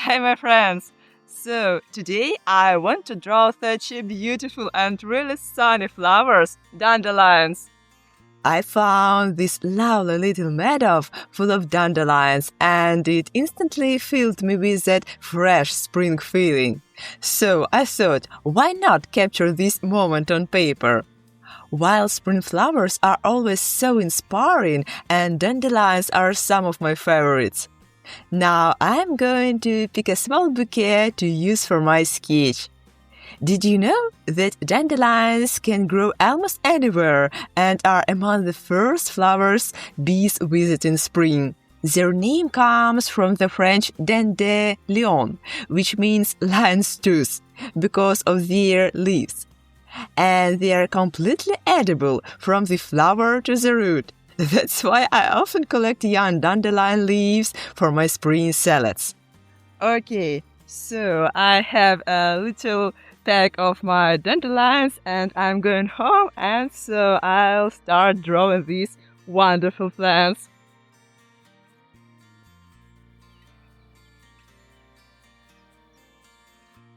Hi, my friends! So, today I want to draw such a beautiful and really sunny flowers, dandelions. I found this lovely little meadow full of dandelions, and it instantly filled me with that fresh spring feeling. So I thought, why not capture this moment on paper? While spring flowers are always so inspiring, and dandelions are some of my favorites. Now I'm going to pick a small bouquet to use for my sketch. Did you know that dandelions can grow almost anywhere and are among the first flowers bees visit in spring? Their name comes from the French Dandelion, which means lion's tooth, because of their leaves. And they are completely edible from the flower to the root. That's why I often collect young dandelion leaves for my spring salads. Okay, so I have a little pack of my dandelions and I'm going home, and so I'll start drawing these wonderful plants.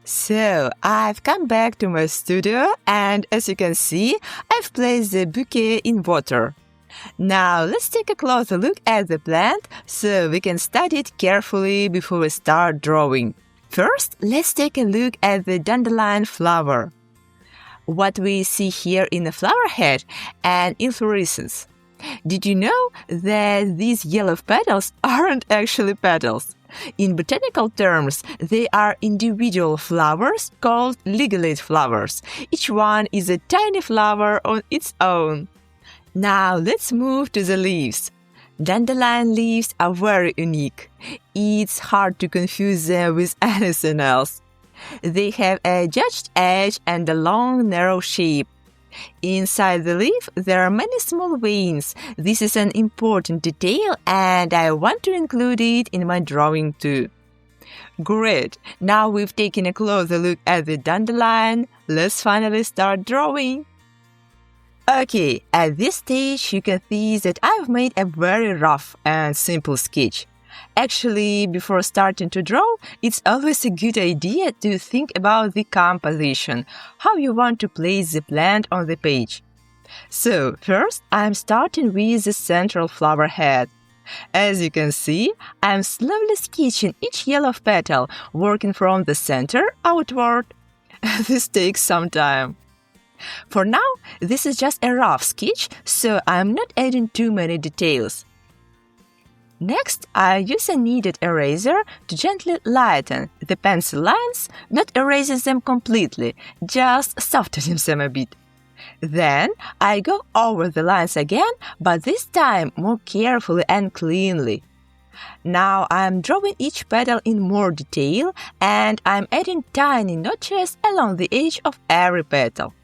So, I've come back to my studio, and as you can see, I've placed the bouquet in water. Now, let's take a closer look at the plant so we can study it carefully before we start drawing. First, let's take a look at the dandelion flower. What we see here in the flower head and inflorescence. Did you know that these yellow petals aren't actually petals? In botanical terms, they are individual flowers called ligulate flowers. Each one is a tiny flower on its own. Now let's move to the leaves. Dandelion leaves are very unique. It's hard to confuse them with anything else. They have a judged edge and a long, narrow shape. Inside the leaf, there are many small veins. This is an important detail, and I want to include it in my drawing too. Great! Now we've taken a closer look at the dandelion. Let's finally start drawing. Okay, at this stage you can see that I've made a very rough and simple sketch. Actually, before starting to draw, it's always a good idea to think about the composition, how you want to place the plant on the page. So, first, I'm starting with the central flower head. As you can see, I'm slowly sketching each yellow petal, working from the center outward. This takes some time. For now, this is just a rough sketch, so I'm not adding too many details. Next, I use a kneaded eraser to gently lighten the pencil lines, not erasing them completely, just softening them a bit. Then, I go over the lines again, but this time more carefully and cleanly. Now I'm drawing each petal in more detail, and I'm adding tiny notches along the edge of every petal.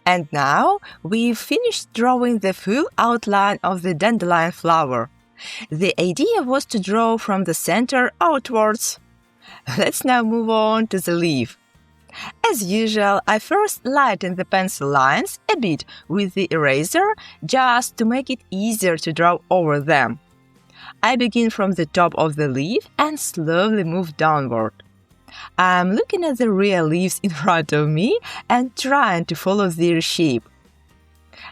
And now we've finished drawing the full outline of the dandelion flower. The idea was to draw from the center outwards. Let's now move on to the leaf. As usual, I first lighten the pencil lines a bit with the eraser, just to make it easier to draw over them. I begin from the top of the leaf and slowly move downward. I'm looking at the real leaves in front of me and trying to follow their shape.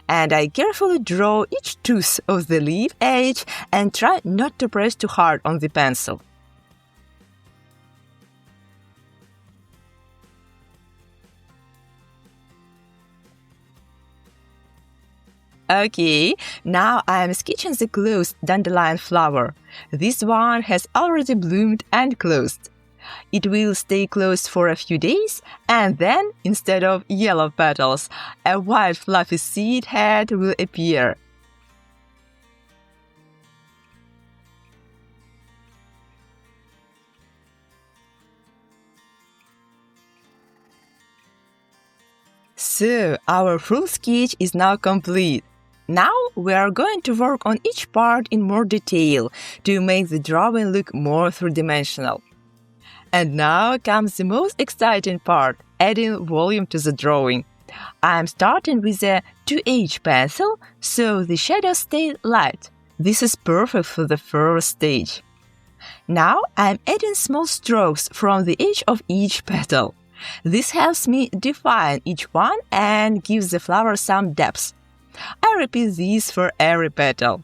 And I carefully draw each tooth of the leaf edge and try not to press too hard on the pencil. Okay, now I am sketching the closed dandelion flower. This one has already bloomed and closed. It will stay closed for a few days, and then, instead of yellow petals, a white fluffy seed head will appear. So, our full sketch is now complete. Now we are going to work on each part in more detail to make the drawing look more three-dimensional. And now comes the most exciting part, adding volume to the drawing. I'm starting with a 2H pencil, so the shadows stay light. This is perfect for the first stage. Now I'm adding small strokes from the edge of each petal. This helps me define each one and gives the flower some depth. I repeat this for every petal.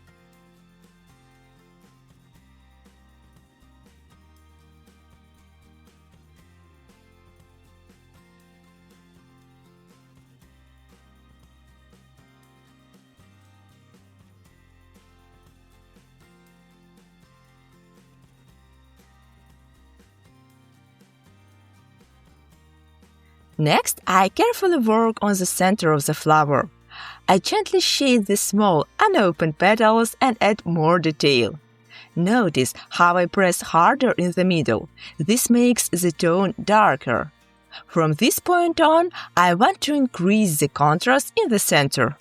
Next, I carefully work on the center of the flower. I gently shade the small, unopened petals and add more detail. Notice how I press harder in the middle. This makes the tone darker. From this point on, I want to increase the contrast in the center.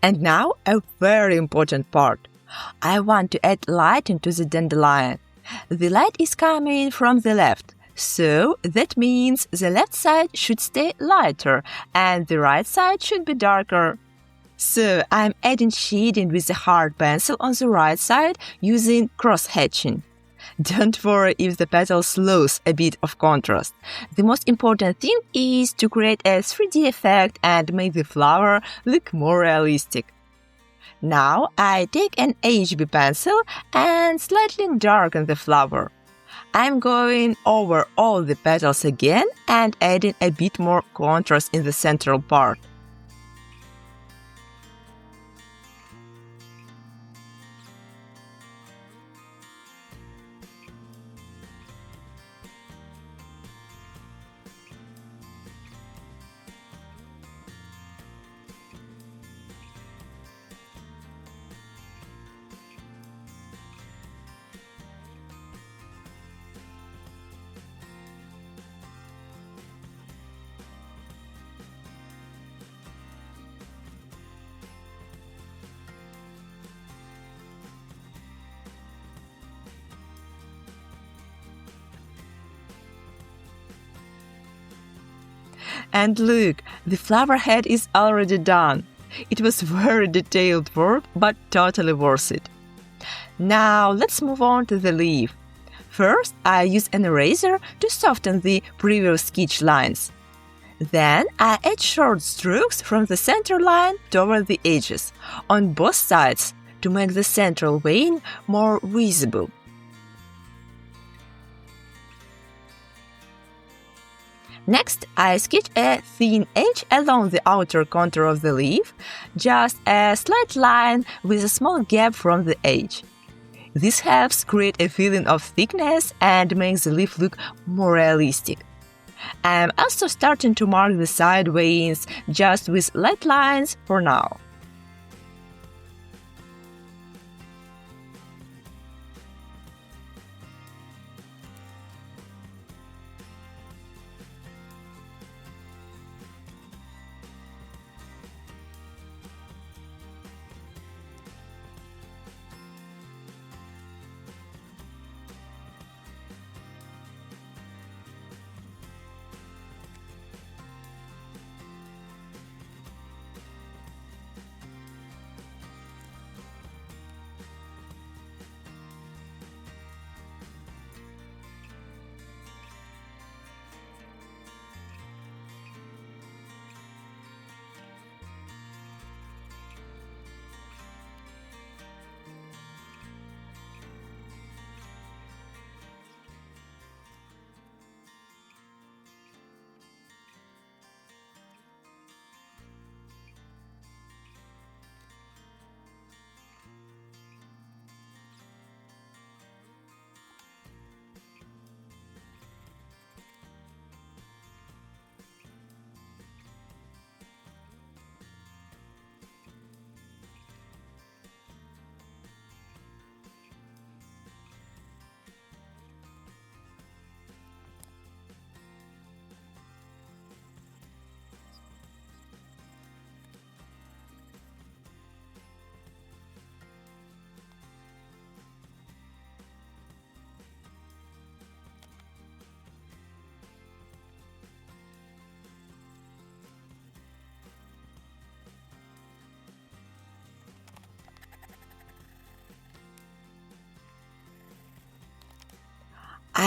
And now a very important part. I want to add light into the dandelion. The light is coming from the left, so that means the left side should stay lighter and the right side should be darker. So I'm adding shading with a hard pencil on the right side using cross-hatching. Don't worry if the petals lose a bit of contrast. The most important thing is to create a 3D effect and make the flower look more realistic. Now I take an HB pencil and slightly darken the flower. I'm going over all the petals again and adding a bit more contrast in the central part. And look, the flower head is already done. It was very detailed work, but totally worth it. Now let's move on to the leaf. First, I use an eraser to soften the previous sketch lines. Then I add short strokes from the center line toward the edges, on both sides, to make the central vein more visible. Next, I sketch a thin edge along the outer contour of the leaf, just a slight line with a small gap from the edge. This helps create a feeling of thickness and makes the leaf look more realistic. I'm also starting to mark the side veins just with light lines for now.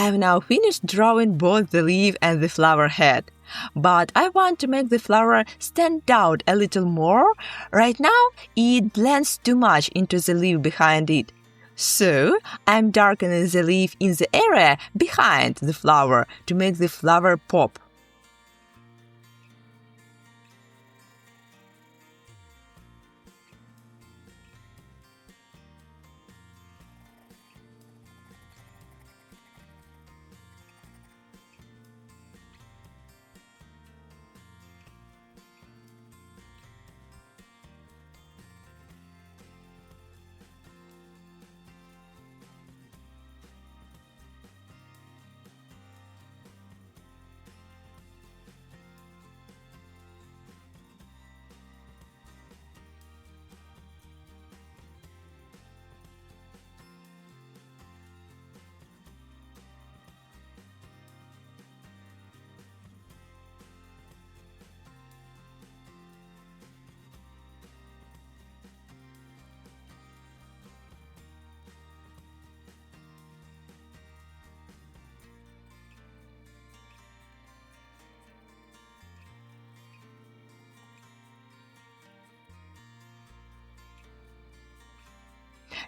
I've now finished drawing both the leaf and the flower head. But I want to make the flower stand out a little more. Right now, it blends too much into the leaf behind it. So, I'm darkening the leaf in the area behind the flower to make the flower pop.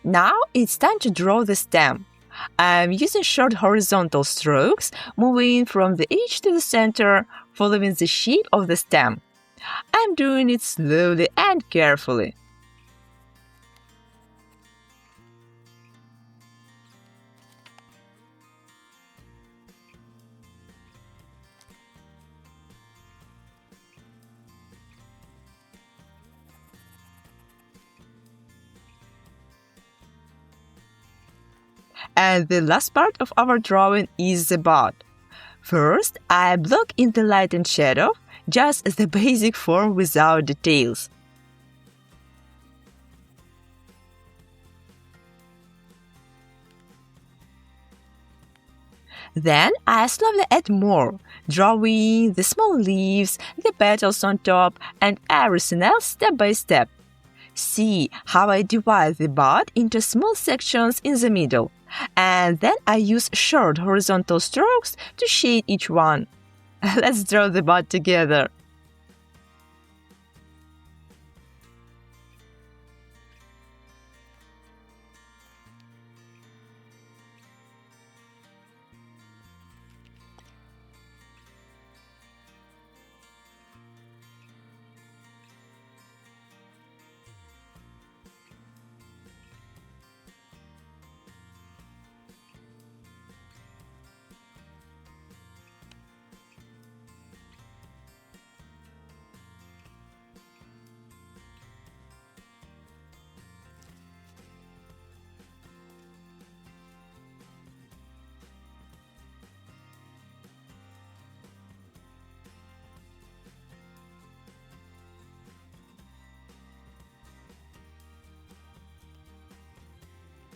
Now it's time to draw the stem. I'm using short horizontal strokes, moving from the edge to the center, following the shape of the stem. I'm doing it slowly and carefully. And the last part of our drawing is the bud. First, I block in the light and shadow, just the basic form without details. Then I slowly add more, drawing the small leaves, the petals on top, and everything else step by step. See how I divide the bud into small sections in the middle, and then I use short horizontal strokes to shade each one. Let's draw the bud together.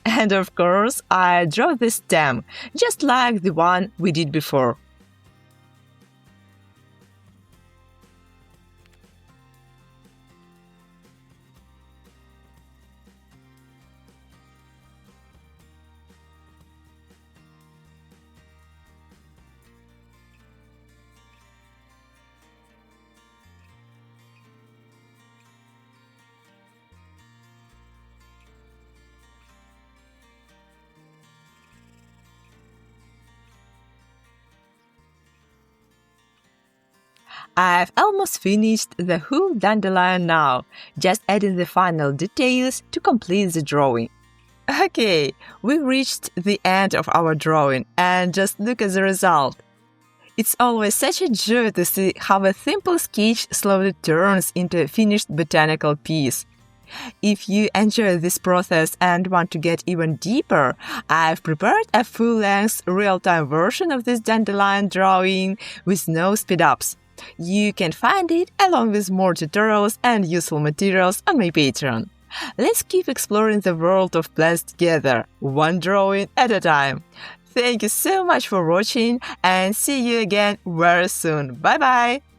And of course, I draw the stem, just like the one we did before. I've almost finished the whole dandelion now, just adding the final details to complete the drawing. Okay, we reached the end of our drawing and just look at the result. It's always such a joy to see how a simple sketch slowly turns into a finished botanical piece. If you enjoy this process and want to get even deeper, I've prepared a full-length, real-time version of this dandelion drawing with no speed-ups. You can find it along with more tutorials and useful materials on my Patreon. Let's keep exploring the world of plants together, one drawing at a time. Thank you so much for watching and see you again very soon. Bye bye!